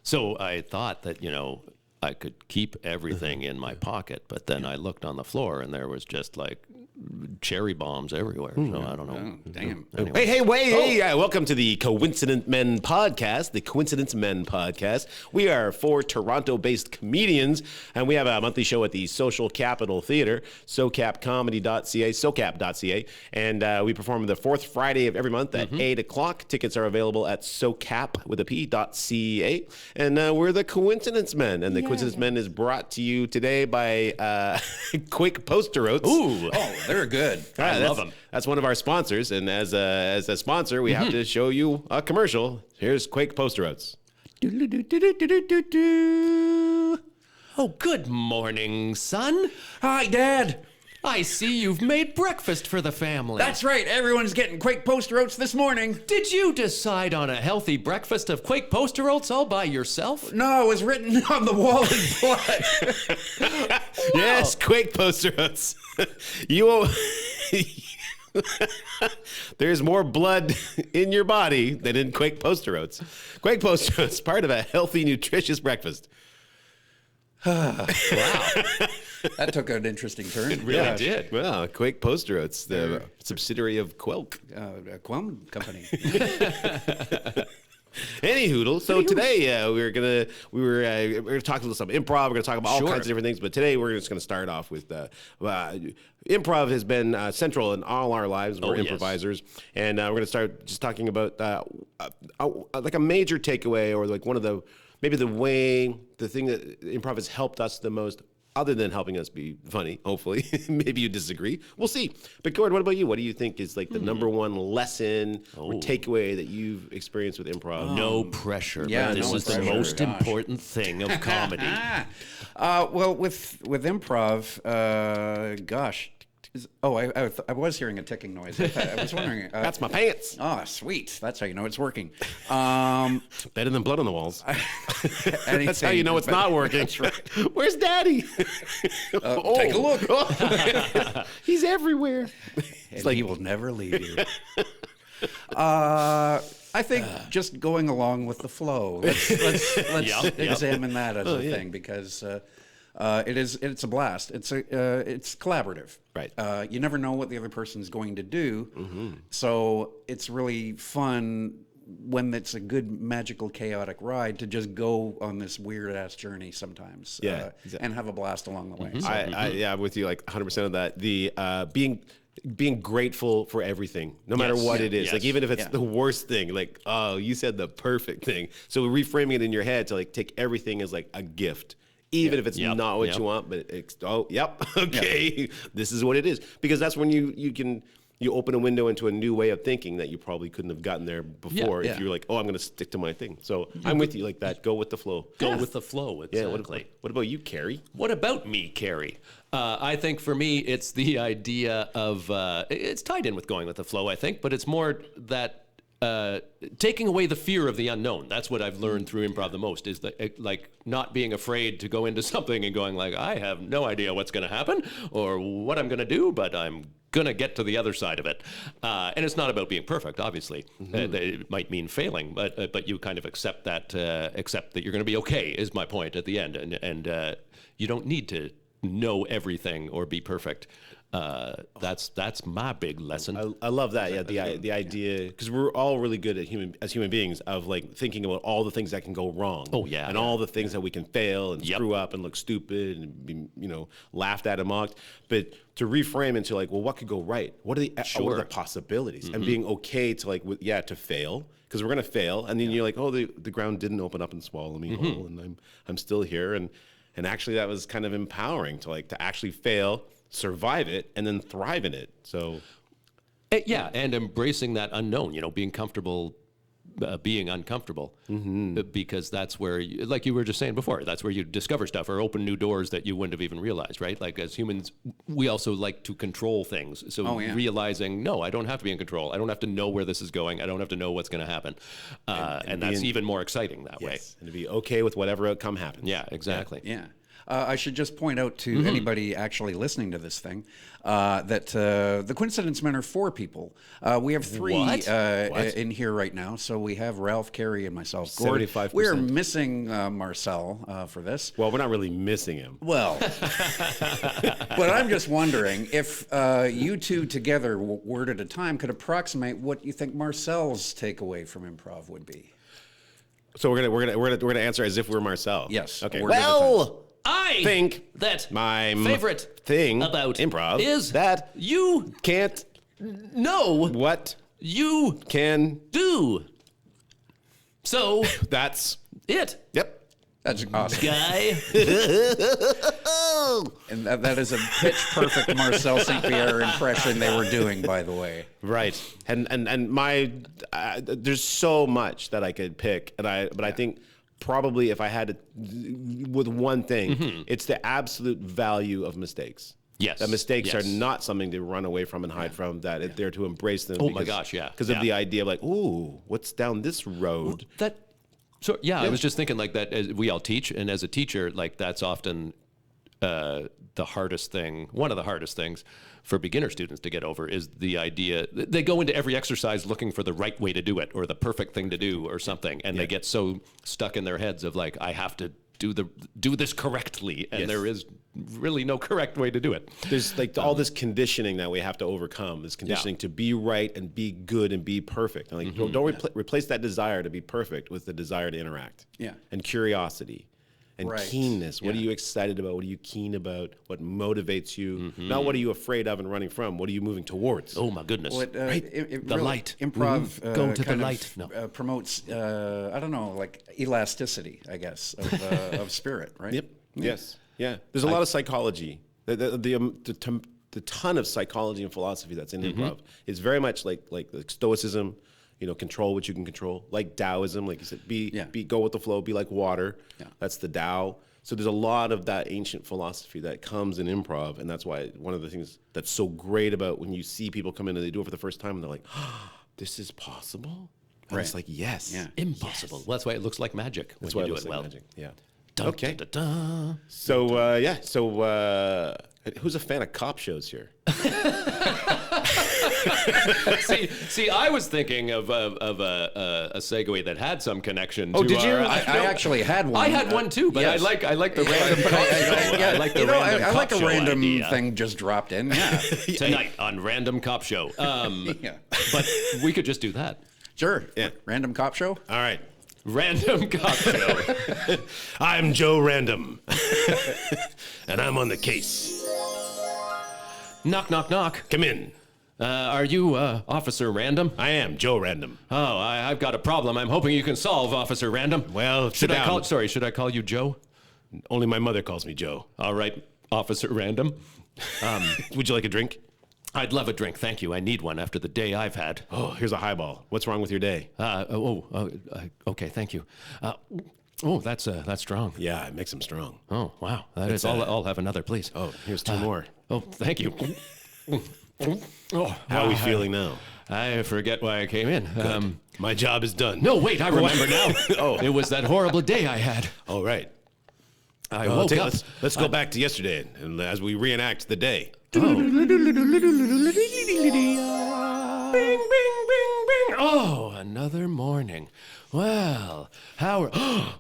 So I thought that, I could keep everything in my pocket, but then I looked on the floor and there was just like cherry bombs everywhere. So I don't know. Oh, damn. Anyway. Hey, welcome to the Coincident Men Podcast, the Coincidence Men Podcast. We are four Toronto-based comedians, and we have a monthly show at the Social Capital Theatre, socapcomedy.ca, and we perform the fourth Friday of every month at 8 o'clock. Tickets are available at socap.ca, and we're the Coincidence Men, and the Coincidence Men is brought to you today by Quick Poster Oats. Ooh. Oh, they're good. I love them. That's one of our sponsors, and as a sponsor, we have to show you a commercial. Here's Quake Poster Oats. Oh, good morning, son. Hi, Dad. I see you've made breakfast for the family. That's right. Everyone's getting Quake Poster Oats this morning. Did you decide on a healthy breakfast of Quake Poster Oats all by yourself? No, it was written on the wall in blood. Yes, Quake Poster Oats. There's more blood in your body than in Quake Poster Oats. Quake Poster Oats, part of a healthy, nutritious breakfast. Wow. That took an interesting turn. It Really did. Well, Quake Poster Oats, the subsidiary of Quelk. Qualm Company. Any hoodle. So today we were gonna talk about some improv. We're gonna talk about all kinds of different things. But today we're just gonna start off with improv has been central in all our lives. We're improvisers, and we're gonna start just talking about like a major takeaway, or like one of the the thing that improv has helped us the most. Other than helping us be funny, hopefully. Maybe you disagree. We'll see. But Gord, what about you? What do you think is like the number one lesson or takeaway that you've experienced with improv? No pressure. Yeah, This no is the pressure. most Gosh. important thing of comedy. Well, with improv, gosh. I was hearing a ticking noise. I was wondering. That's my pants. Oh, sweet. That's how you know it's working. Better than blood on the walls. That's how you know it's not working. That's right. Where's Daddy? Take a look. He's everywhere. It's like he will never leave you. I think just going along with the flow. Let's examine that as a thing, because it's a blast. It's collaborative. Right. You never know what the other person's going to do, so it's really fun when it's a good, magical, chaotic ride to just go on this weird ass journey sometimes. And have a blast along the way. So, I'm with you like 100% of that. The being grateful for everything, no matter what it is. Like even if it's the worst thing, like, oh, you said the perfect thing. So reframing it in your head to like take everything as like a gift. Even if it's not what you want, but it's, okay, this is what it is. Because that's when you open a window into a new way of thinking that you probably couldn't have gotten there before if you're like, oh, I'm going to stick to my thing. So I'm with you like that. Go with the flow. Go with the flow, exactly. Yeah, what about you, Carrie? What about me, Carrie? I think for me, it's the idea of, it's tied in with going with the flow, I think, but it's more that taking away the fear of the unknown. That's what I've learned through improv the most, is that like not being afraid to go into something and going like, I have no idea what's going to happen or what I'm going to do, but I'm going to get to the other side of it. And it's not about being perfect, obviously. It might mean failing, but you kind of accept that you're going to be okay, is my point at the end. And you don't need to know everything or be perfect. That's my big lesson. I love that. Yeah, the idea, because we're all really good at human beings of like thinking about all the things that can go wrong. Oh yeah, and all the things that we can fail and screw up and look stupid and be laughed at and mocked. But to reframe into like, well, what could go right? What are the possibilities? And being okay to like to fail, because we're gonna fail, and then you're like, oh, the ground didn't open up and swallow me whole, and I'm still here, and actually that was kind of empowering to actually fail, survive it, and then thrive in it. So, and embracing that unknown, being comfortable, being uncomfortable, because that's where, like you were just saying before, that's where you discover stuff or open new doors that you wouldn't have even realized, right? Like as humans, we also like to control things. So realizing, no, I don't have to be in control. I don't have to know where this is going. I don't have to know what's going to happen. And that's even more exciting that way. And to be okay with whatever outcome happens. Yeah, exactly. Yeah. I should just point out to anybody actually listening to this thing that the Coincidence Men are 4 people. We have 3 in here right now. So we have Ralph, Carey, and myself. Gord. 75%. We are missing Marcel for this. Well, we're not really missing him. Well, but I'm just wondering if you two together, word at a time, could approximate what you think Marcel's takeaway from improv would be. So we're gonna answer as if we're Marcel. Yes. Okay. Word at a Well, I think that my favorite thing about improv is that you can't know what you can do. So that's it, That's awesome. guy. And that is a pitch perfect Marcel St. Pierre impression they were doing, by the way. right. And my there's so much that I could pick, but I think probably if I had to with one thing, it's the absolute value of mistakes. Yes. That mistakes Yes. are not something to run away from and hide from, that they're to embrace them. Oh my gosh, yeah. Because of the idea of like, ooh, what's down this road? So I was just thinking like that. As we all teach, and as a teacher, like that's often the hardest thing. One of the hardest things for beginner students to get over is the idea they go into every exercise looking for the right way to do it or the perfect thing to do or something, and they get so stuck in their heads of like, I have to do this correctly, and there is really no correct way to do it. There's like all this conditioning that we have to overcome. This conditioning to be right and be good and be perfect. And like, don't replace that desire to be perfect with the desire to interact. Yeah. And curiosity and Right. keenness. What are you excited about? What are you keen about? What motivates you? Not what are you afraid of and running from? What are you moving towards? Oh my goodness! Well, it The really, light. Improv Go to the kind light. of, No. promotes, I don't know, like elasticity, I guess, of spirit, right? Yep. Yes. Yeah. There's a lot of psychology. The ton of psychology and philosophy that's in improv is very much like stoicism. Control what you can control, like Taoism, like you said, go with the flow, be like water. Yeah. That's the Tao. So there's a lot of that ancient philosophy that comes in improv, and that's why one of the things that's so great about when you see people come in and they do it for the first time, and they're like, oh, "This is possible." And it's like, yes, Yeah. Impossible. Well, that's why it looks like magic when that's why you it do looks it like well. magic. Yeah. Dun, Okay. dun, dun, dun. So who's a fan of cop shows here? See, I was thinking of a segue that had some connection. Oh, to did you? I actually had one. I had one too, but yes. I like the random. I like the random. I like cop a show random idea. thing just dropped in. Yeah. Tonight on Random Cop Show. Yeah. But we could just do that. Sure. Yeah. Random cop show. All right. Random Cop Show. I'm Joe Random, and I'm on the case. Knock, knock, knock. Come in. Are you Officer Random? I am Joe Random. Oh, I've got a problem. I'm hoping you can solve, Officer Random. Well, should I call? Sorry, should I call you Joe? Only my mother calls me Joe. All right, Officer Random. Would you like a drink? I'd love a drink, thank you. I need one after the day I've had. Oh, here's a highball. What's wrong with your day? Okay, thank you. That's strong. Yeah, it makes him strong. Oh, wow. That is. I'll have another, please. Oh, here's 2 more. Oh, thank you. How are we feeling now? I forget why I came in. My job is done. No, wait, I remember now. It was that horrible day I had. All right. I woke up. Let's go back to yesterday, and as we reenact the day. Bing, bing, bing, bing. Oh, another morning. Well,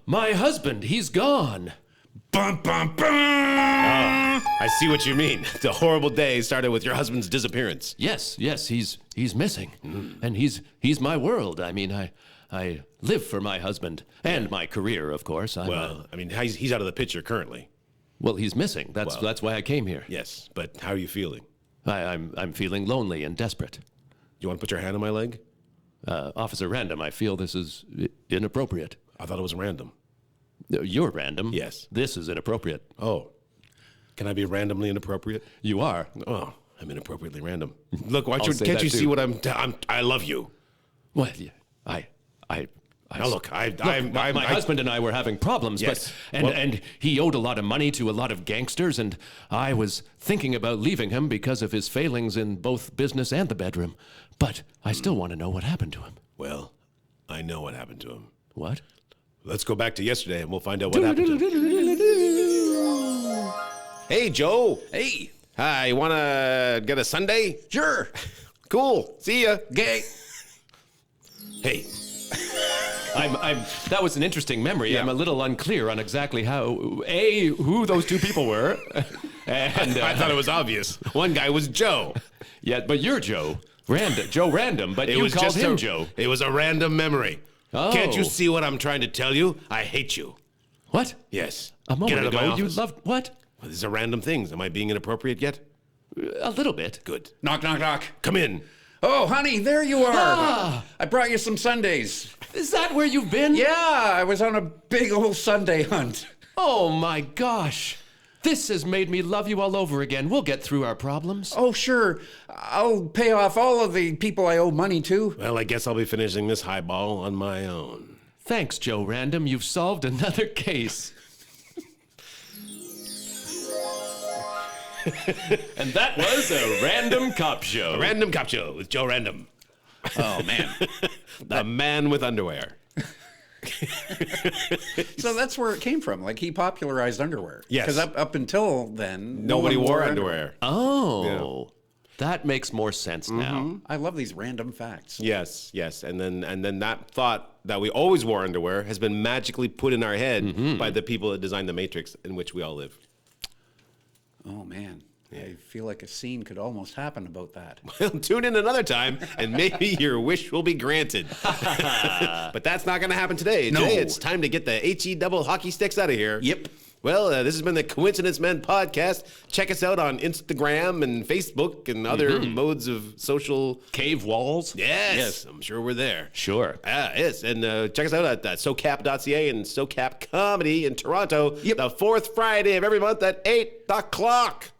my husband, he's gone. Bum, bum, bum. I see what you mean. The horrible day started with your husband's disappearance. Yes, he's missing. And he's my world. I mean, I live for my husband and my career, of course. He's out of the picture currently. Well, he's missing. That's why I came here. Yes, but how are you feeling? I'm feeling lonely and desperate. You want to put your hand on my leg? Officer Random, I feel this is inappropriate. I thought it was random. You're random. Yes. This is inappropriate. Oh. Can I be randomly inappropriate? You are. Oh, I'm inappropriately random. Look, can't you too. see what I love you. Well, yeah, Now look, my husband and I were having problems, Yes. and he owed a lot of money to a lot of gangsters, and I was thinking about leaving him because of his failings in both business and the bedroom. But I still want to know what happened to him. Well, I know what happened to him. What? Let's go back to yesterday and we'll find out what happened to him. Hey, Joe. Hey, Hi, you want to get a sundae? sure. Cool. See ya. Gay. Hey. That was an interesting memory. Yeah. I'm a little unclear on exactly who those two people were. And I thought it was obvious. One guy was Joe. yeah, but you're Joe. Joe Random, but It you was called just him Joe. It was a random memory. Oh. Can't you see what I'm trying to tell you? I hate you. What? Yes. A moment Get out of my ago, you office. loved what? Well, these are random things. Am I being inappropriate yet? A little bit. Good. Knock, knock, knock. Come in. Oh, honey, there you are. I brought you some sundaes. Is that where you've been? Yeah, I was on a big old Sunday hunt. Oh my gosh. This has made me love you all over again. We'll get through our problems. Oh, sure. I'll pay off all of the people I owe money to. Well, I guess I'll be finishing this highball on my own. Thanks, Joe Random. You've solved another case. And that was a Random Cop Show. A random cop show with Joe Random. Oh, man. The man with underwear. So that's where it came from. Like, he popularized underwear. Yes. Because up until then, Nobody no one wore underwear. Oh, that makes more sense now. I love these random facts. Yes, yes. And then that thought that we always wore underwear has been magically put in our head by the people that designed the matrix in which we all live. Oh, man. I feel like a scene could almost happen about that. Well, tune in another time, and maybe your wish will be granted. But that's not going to happen today. No. Today, it's time to get the HE double hockey sticks out of here. Yep. Well, this has been the Coincidence Men podcast. Check us out on Instagram and Facebook and other modes of social. Cave walls? Yes, I'm sure we're there. Sure. Yes, and check us out at SoCap.ca and SoCap Comedy in Toronto. Yep. The fourth Friday of every month at 8 o'clock.